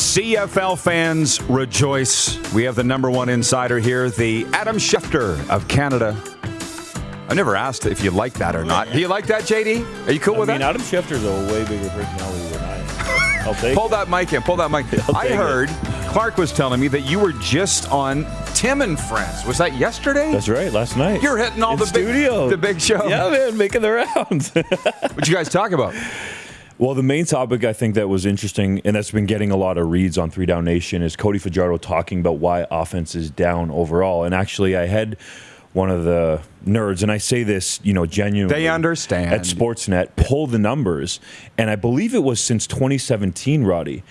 CFL fans, rejoice. We have the number one insider here, the Adam Schefter of Canada. I never asked if you like that or not. Do you like that, JD? Are you cool with that? Adam Schefter's a way bigger personality than I am. I'll take Pull that mic in. Pull that mic. I heard Clark was telling me that you were just on Tim and Friends. Was that yesterday? That's right, last night. You're hitting all the big show. Yeah, man, making the rounds. What'd you guys talk about? Well, the main topic I think that was interesting and that's been getting a lot of reads on 3 Down Nation is Cody Fajardo talking about why offense is down overall. And actually, I had one of the nerds, and I say this, genuinely. They understand. At Sportsnet, pull the numbers. And I believe it was since 2017, Roddy,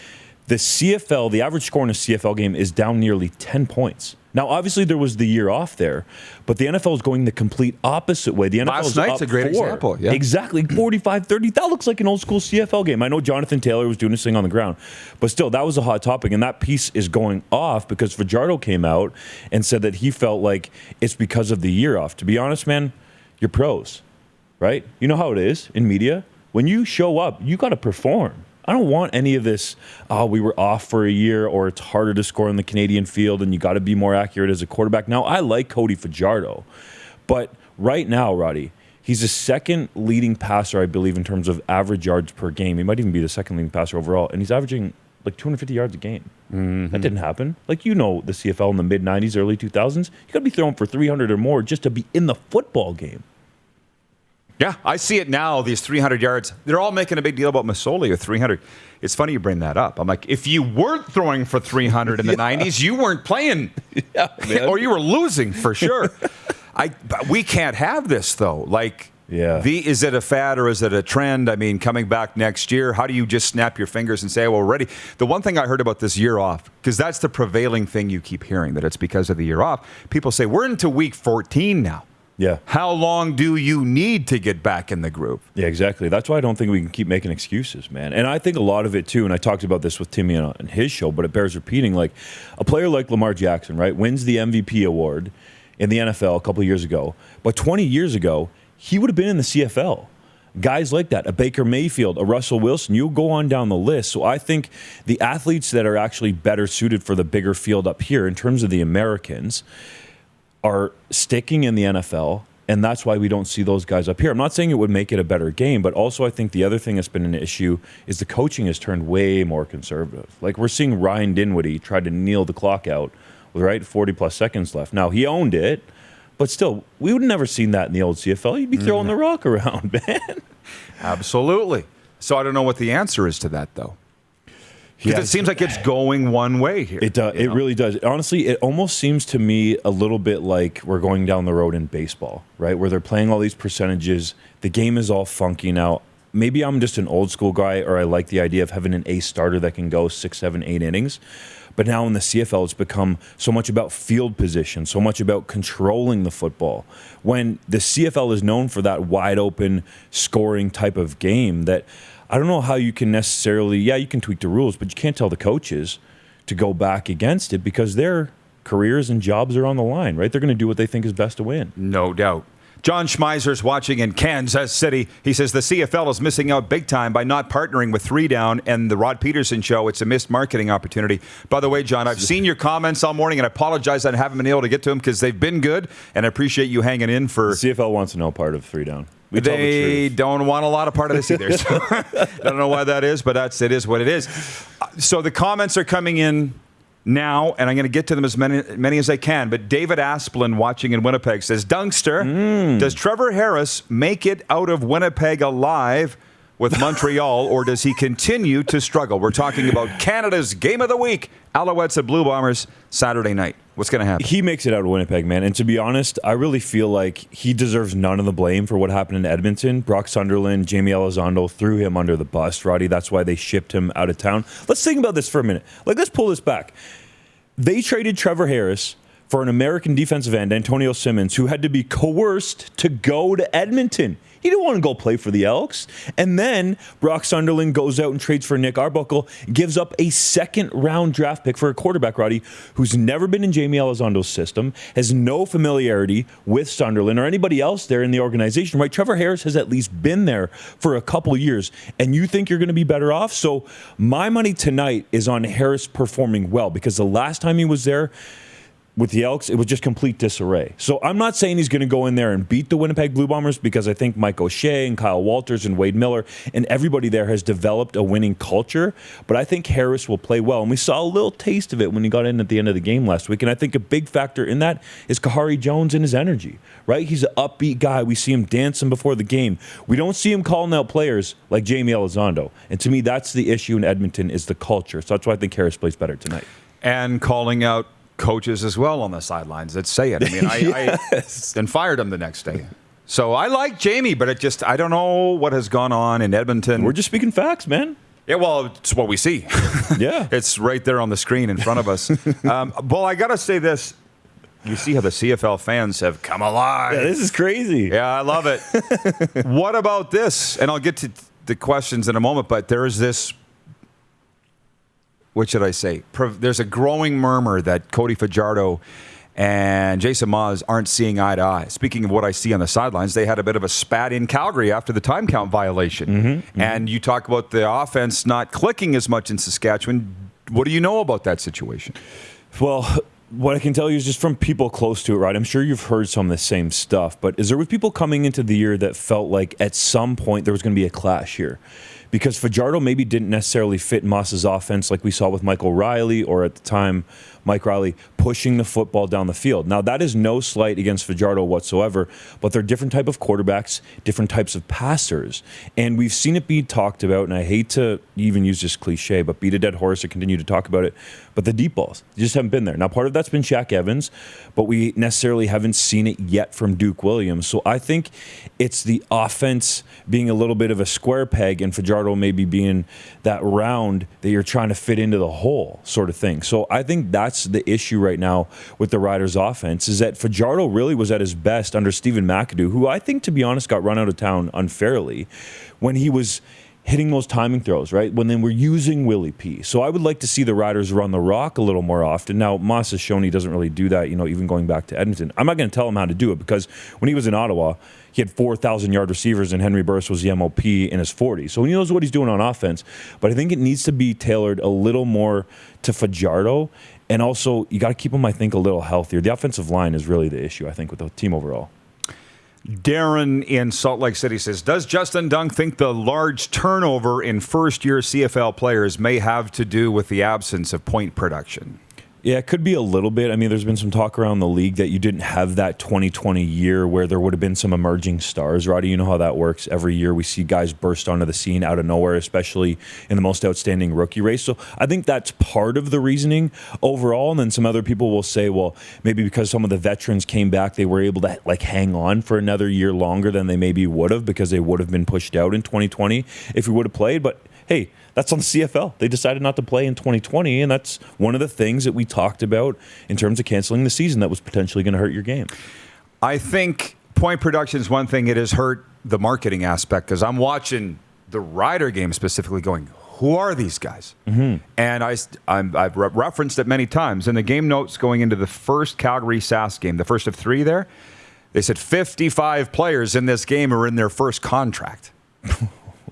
the CFL, the average score in a CFL game is down nearly 10 points. Now, obviously, there was the year off there, but the NFL is going the complete opposite way. The NFL Last is night's up a great 4. example. Yeah. Exactly, 45-30. That looks like an old school CFL game. I know Jonathan Taylor was doing his thing on the ground, but still, that was a hot topic, and that piece is going off because Fajardo came out and said that he felt like it's because of the year off. To be honest, man, you're pros, right? You know how it is in media. When you show up, you got to perform. I don't want any of this, we were off for a year or it's harder to score in the Canadian field and you got to be more accurate as a quarterback. Now, I like Cody Fajardo, but right now, Roddy, he's the second leading passer, I believe, in terms of average yards per game. He might even be the second leading passer overall, and he's averaging like 250 yards a game. Mm-hmm. That didn't happen. The CFL in the mid-'90s, early 2000s, you got to be throwing for 300 or more just to be in the football game. Yeah, I see it now, these 300 yards. They're all making a big deal about Masoli with 300. It's funny you bring that up. I'm like, if you weren't throwing for 300 in the 90s, you weren't playing. Or you were losing for sure. But we can't have this, though. Is it a fad or is it a trend? I mean, coming back next year, how do you just snap your fingers and say, well, we're ready? The one thing I heard about this year off, because that's the prevailing thing you keep hearing, that it's because of the year off. People say, we're into week 14 now. Yeah. How long do you need to get back in the groove? Yeah, exactly. That's why I don't think we can keep making excuses, man. And I think a lot of it, too, and I talked about this with Timmy on his show, but it bears repeating, a player like Lamar Jackson, right, wins the MVP award in the NFL a couple of years ago. But 20 years ago, he would have been in the CFL. Guys like that, a Baker Mayfield, a Russell Wilson, you go on down the list. So I think the athletes that are actually better suited for the bigger field up here in terms of the Americans are sticking in the NFL, and that's why we don't see those guys up here. I'm not saying it would make it a better game, but also I think the other thing that's been an issue is the coaching has turned way more conservative. We're seeing Ryan Dinwiddie try to kneel the clock out with 40-plus seconds left. Now, he owned it, but still, we would have never seen that in the old CFL. You'd be throwing the rock around, man. Absolutely. So I don't know what the answer is to that, though. Because it seems like it's going one way here. It does. It really does. Honestly, it almost seems to me a little bit like we're going down the road in baseball, right? Where they're playing all these percentages. The game is all funky now. Maybe I'm just an old school guy, or I like the idea of having an ace starter that can go 6, 7, 8 innings. But now in the CFL, it's become so much about field position, so much about controlling the football. When the CFL is known for that wide open scoring type of game that I don't know how you can necessarily, you can tweak the rules, but you can't tell the coaches to go back against it because their careers and jobs are on the line, right? They're going to do what they think is best to win. No doubt. John Schmeizer's watching in Kansas City. He says the CFL is missing out big time by not partnering with 3 Down and the Rod Pedersen Show. It's a missed marketing opportunity. By the way, John, I've seen your comments all morning, and I apologize I haven't been able to get to them because they've been good, and I appreciate you hanging in for... The CFL wants to know part of 3 Down. They don't want a lot of part of this either. So I don't know why that is, but it is what it is. So the comments are coming in now, and I'm going to get to them as many as I can. But David Asplin, watching in Winnipeg, says, Dunkster, does Trevor Harris make it out of Winnipeg alive with Montreal, or does he continue to struggle? We're talking about Canada's Game of the Week, Alouettes at Blue Bombers, Saturday night. What's going to happen? He makes it out of Winnipeg, man. And to be honest, I really feel like he deserves none of the blame for what happened in Edmonton. Brock Sunderland, Jamie Elizondo threw him under the bus, Roddy. That's why they shipped him out of town. Let's think about this for a minute. Let's pull this back. They traded Trevor Harris for an American defensive end, Antonio Simmons, who had to be coerced to go to Edmonton. He didn't want to go play for the Elks. And then Brock Sunderland goes out and trades for Nick Arbuckle, gives up a second-round draft pick for a quarterback, Roddy, who's never been in Jamie Elizondo's system, has no familiarity with Sunderland or anybody else there in the organization, right? Trevor Harris has at least been there for a couple years, and you think you're going to be better off? So my money tonight is on Harris performing well, because the last time he was there, with the Elks, it was just complete disarray. So I'm not saying he's going to go in there and beat the Winnipeg Blue Bombers, because I think Mike O'Shea and Kyle Walters and Wade Miller and everybody there has developed a winning culture. But I think Harris will play well. And we saw a little taste of it when he got in at the end of the game last week. And I think a big factor in that is Kahari Jones and his energy, right? He's an upbeat guy. We see him dancing before the game. We don't see him calling out players like Jamie Elizondo. And to me, that's the issue in Edmonton, is the culture. So that's why I think Harris plays better tonight. And calling out coaches as well on the sidelines that say it. I mean, I then fired him the next day. So I like Jamie, but I don't know what has gone on in Edmonton. We're just speaking facts, man. Yeah, well, it's what we see. Yeah. It's right there on the screen in front of us. Well, I got to say this. You see how the CFL fans have come alive. Yeah, this is crazy. Yeah, I love it. What about this? And I'll get to the questions in a moment, but there is this, what should I say? There's a growing murmur that Cody Fajardo and Jason Maas aren't seeing eye to eye. Speaking of what I see on the sidelines, they had a bit of a spat in Calgary after the time count violation. Mm-hmm. And you talk about the offense not clicking as much in Saskatchewan. What do you know about that situation? Well, what I can tell you is just from people close to it, right? I'm sure you've heard some of the same stuff, but is there with people coming into the year that felt like at some point there was going to be a clash here? Because Fajardo maybe didn't necessarily fit Maas's offense like we saw with Mike O'Reilly, or at the time, Mike Riley pushing the football down the field. Now, that is no slight against Fajardo whatsoever, but they're different type of quarterbacks, different types of passers. And we've seen it be talked about, and I hate to even use this cliche, but beat a dead horse or continue to talk about it, but the deep balls just haven't been there. Now, part of that's been Shaq Evans, but we necessarily haven't seen it yet from Duke Williams. So I think it's the offense being a little bit of a square peg and Fajardo maybe being that round that you're trying to fit into the hole sort of thing. So I think that's the issue right now with the Riders offense, is that Fajardo really was at his best under Stephen McAdoo, who I think, to be honest, got run out of town unfairly when he was hitting those timing throws, right? When they were using Willie P. So I would like to see the Riders run the rock a little more often. Now, Maas has shown he doesn't really do that, even going back to Edmonton. I'm not going to tell him how to do it, because when he was in Ottawa, he had 4,000-yard receivers, and Henry Burris was the MOP in his 40s. So he knows what he's doing on offense. But I think it needs to be tailored a little more to Fajardo. And also, you got to keep him, I think, a little healthier. The offensive line is really the issue, I think, with the team overall. Darren in Salt Lake City says, does Justin Dunk think the large turnover in first-year CFL players may have to do with the absence of point production? Yeah, it could be a little bit. I mean, there's been some talk around the league that you didn't have that 2020 year where there would have been some emerging stars. Roddy, you know how that works. Every year we see guys burst onto the scene out of nowhere, especially in the most outstanding rookie race. So I think that's part of the reasoning overall. And then some other people will say, well, maybe because some of the veterans came back, they were able to hang on for another year longer than they maybe would have, because they would have been pushed out in 2020 if we would have played. But hey, that's on the CFL. They decided not to play in 2020, and that's one of the things that we talked about in terms of canceling the season that was potentially going to hurt your game. I think point production is one thing. It has hurt the marketing aspect, because I'm watching the Rider game specifically going, who are these guys? Mm-hmm. And I've referenced it many times. In the game notes going into the first Calgary-Sask game, the first of three there, they said 55 players in this game are in their first contract.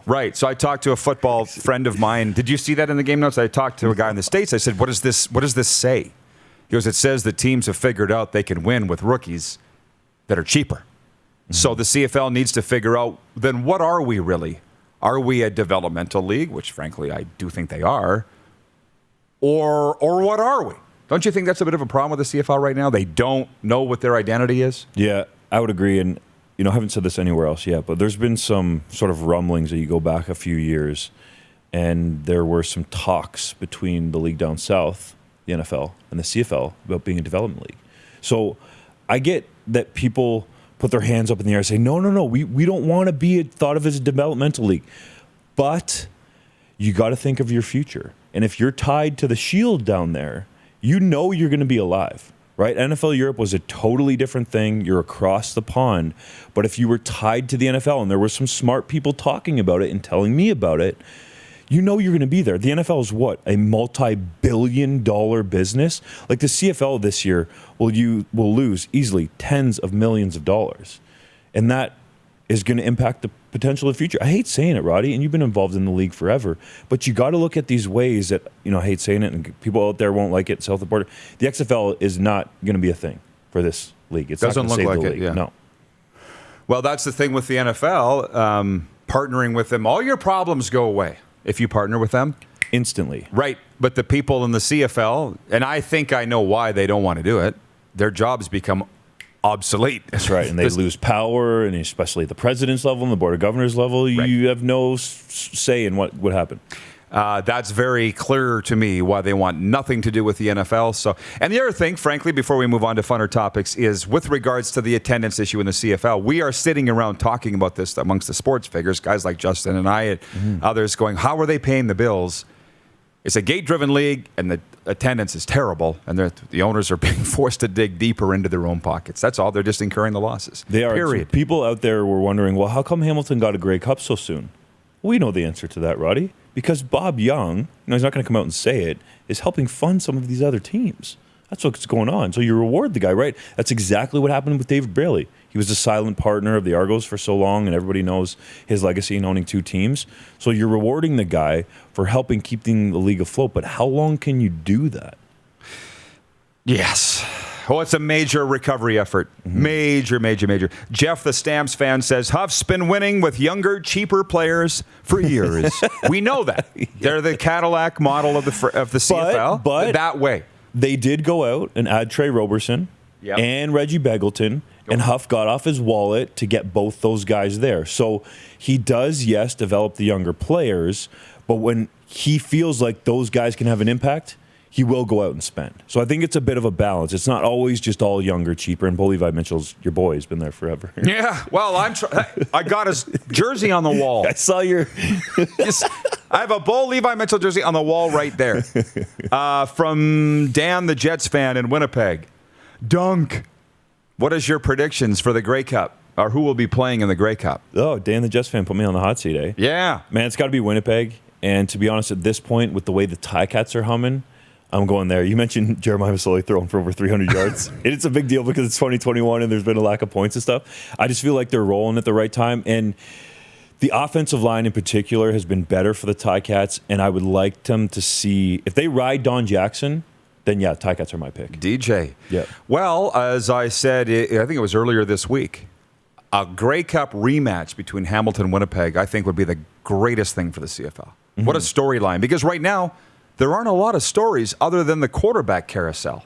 Right. So I talked to a football friend of mine. Did you see that in the game notes? I talked to a guy in the States. I said, what does this say? He goes, it says that teams have figured out they can win with rookies that are cheaper. Mm-hmm. So the CFL needs to figure out, then what are we really? Are we a developmental league, which frankly I do think they are, or what are we? Don't you think that's a bit of a problem with the CFL right now? They don't know what their identity is? Yeah, I would agree. And I haven't said this anywhere else yet, but there's been some sort of rumblings that you go back a few years, and there were some talks between the league down south, the NFL, and the CFL about being a development league. So I get that people put their hands up in the air and say, no, we don't want to be thought of as a developmental league. But you got to think of your future. And if you're tied to the shield down there, you're going to be alive. right? NFL Europe was a totally different thing. You're across the pond. But if you were tied to the NFL, and there were some smart people talking about it and telling me about it, you know you're going to be there. The NFL is what? A multi-billion-dollar business? Like the CFL this year will lose easily tens of millions of dollars. And that is going to impact the potential of the future. I hate saying it, Roddy, and you've been involved in the league forever, but you got to look at these ways that, I hate saying it, and people out there won't like it, south of the border. The XFL is not going to be a thing for this league. It's doesn't not look like the it, league. yeah. No. Well, that's the thing with the NFL, partnering with them. All your problems go away if you partner with them. Instantly. Right, but the people in the CFL, and I think I know why they don't want to do it, their jobs become obsolete. That's right, and they lose power, and especially at the president's level and the board of governors level, you have no say in what would happen. That's very clear to me why they want nothing to do with the NFL. So, and the other thing, frankly, before we move on to funner topics, is with regards to the attendance issue in the CFL, we are sitting around talking about this amongst the sports figures, guys like Justin and I and others going, how are they paying the bills? It's a gate-driven league, and the attendance is terrible, and the owners are being forced to dig deeper into their own pockets. That's all. They're just incurring the losses. They are. Period. So people out there were wondering, well, how come Hamilton got a Grey Cup so soon? We know the answer to that, Roddy. Because Bob Young, he's not going to come out and say it, is helping fund some of these other teams. That's what's going on. So you reward the guy, right? That's exactly what happened with David Braley. He was the silent partner of the Argos for so long, and everybody knows his legacy in owning 2 teams. So you're rewarding the guy for helping keeping the league afloat. But how long can you do that? Yes. Well, it's a major recovery effort. Major. Jeff, the Stamps fan, says Huff's been winning with younger, cheaper players for years. We know that. They're the Cadillac model of the CFL, but that way. They did go out and add Trey Roberson and Reggie Begelton, and Huff got off his wallet to get both those guys there. So he does, yes, develop the younger players, but when he feels like those guys can have an impact, he will go out and spend. So I think it's a bit of a balance. It's not always just all younger, cheaper. And Bo Levi Mitchell's your boy. He's been there forever. Yeah. Well, I got his jersey on the wall. I saw your... I have a Bo Levi Mitchell jersey on the wall right there. From Dan, the Jets fan in Winnipeg. Dunk. What is your predictions for the Grey Cup? Or who will be playing in the Grey Cup? Oh, Dan, the Jets fan, put me on the hot seat, eh? Yeah. Man, it's got to be Winnipeg. And to be honest, at this point, with the way the Ticats are humming, I'm going there. You mentioned Jeremiah Masoli throwing for over 300 yards. It's a big deal because it's 2021 and there's been a lack of points and stuff. I just feel like they're rolling at the right time. And the offensive line in particular has been better for the Ticats. And I would like them to see, if they ride Don Jackson, then yeah, Ticats are my pick. DJ. Yeah. Well, as I said, I think it was earlier this week, a Grey Cup rematch between Hamilton and Winnipeg, I think would be the greatest thing for the CFL. What a storyline. Because right now, there aren't a lot of stories other than the quarterback carousel.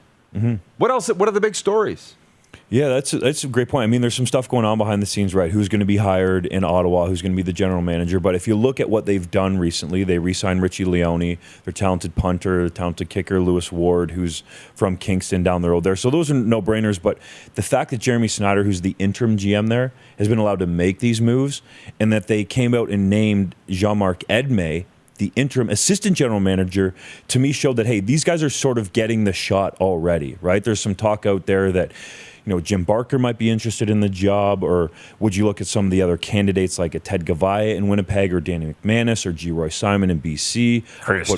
What else? What are the big stories? Yeah, that's a great point. I mean, there's some stuff going on behind the scenes, right? Who's going to be hired in Ottawa? Who's going to be the general manager? But if you look at what they've done recently, they re-signed Richie Leone, their talented punter, their talented kicker, Lewis Ward, who's from Kingston down the road there. So those are no-brainers. But the fact that Jeremy Snyder, who's the interim GM there, has been allowed to make these moves, and that they came out and named Jean-Marc Edmé the interim assistant general manager, to me showed that, hey, these guys are sort of getting the shot already, right? There's some talk out there that, Jim Barker might be interested in the job, or would you look at some of the other candidates like a Ted Gavaya in Winnipeg, or Danny McManus, or G. Roy Simon in BC? Chris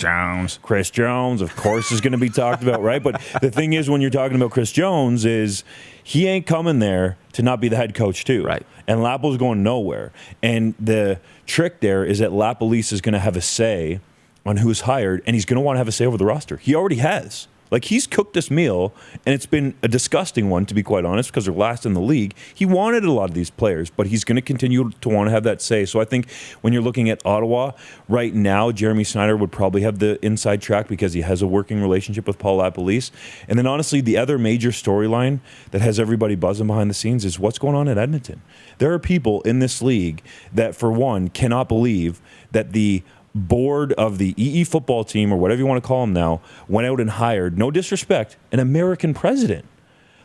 Jones, of course, is going to be talked about, right? But the thing is, when you're talking about Chris Jones, is he ain't coming there to not be the head coach too. Right. And Lapo's going nowhere. And the trick there is that Lapolice is going to have a say on who's hired, and he's going to want to have a say over the roster. He already has. Like, he's cooked this meal, and it's been a disgusting one, to be quite honest, because they're last in the league. He wanted a lot of these players, but he's going to continue to want to have that say. So I think when you're looking at Ottawa, right now, Jeremy Snyder would probably have the inside track because he has a working relationship with Paul LaPolice. And then, honestly, the other major storyline that has everybody buzzing behind the scenes is what's going on at Edmonton. There are people in this league that, for one, cannot believe that the board of the EE football team, or whatever you want to call them now, went out and hired, no disrespect, an American president.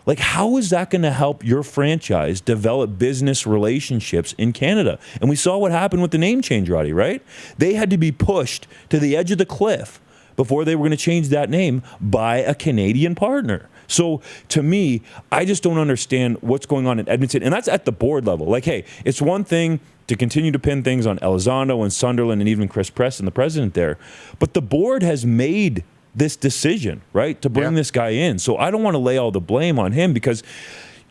Like, how is that going to help your franchise develop business relationships in Canada? And we saw what happened with the name change, Roddy, right? They had to be pushed to the edge of the cliff before they were going to change that name by a Canadian partner. So to me, I just don't understand what's going on in Edmonton. And that's at the board level. Like, hey, it's one thing to continue to pin things on Elizondo and Sunderland and even Chris Preston, the president there. But the board has made this decision, right, to bring this guy in. So I don't want to lay all the blame on him, because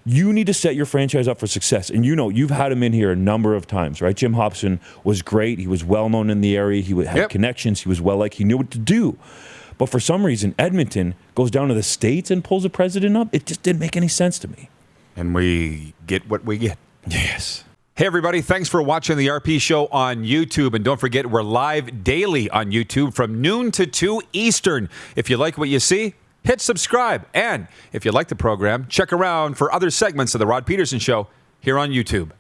you need to set your franchise up for success. And you've had him in here a number of times, right? Jim Hobson was great. He was well-known in the area. He had connections. He was he knew what to do. But for some reason, Edmonton goes down to the States and pulls a president up. It just didn't make any sense to me. And we get what we get. Yes. Hey, everybody. Thanks for watching the RP Show on YouTube. And don't forget, we're live daily on YouTube from noon to 2 Eastern. If you like what you see, hit subscribe. And if you like the program, check around for other segments of the Rod Pedersen Show here on YouTube.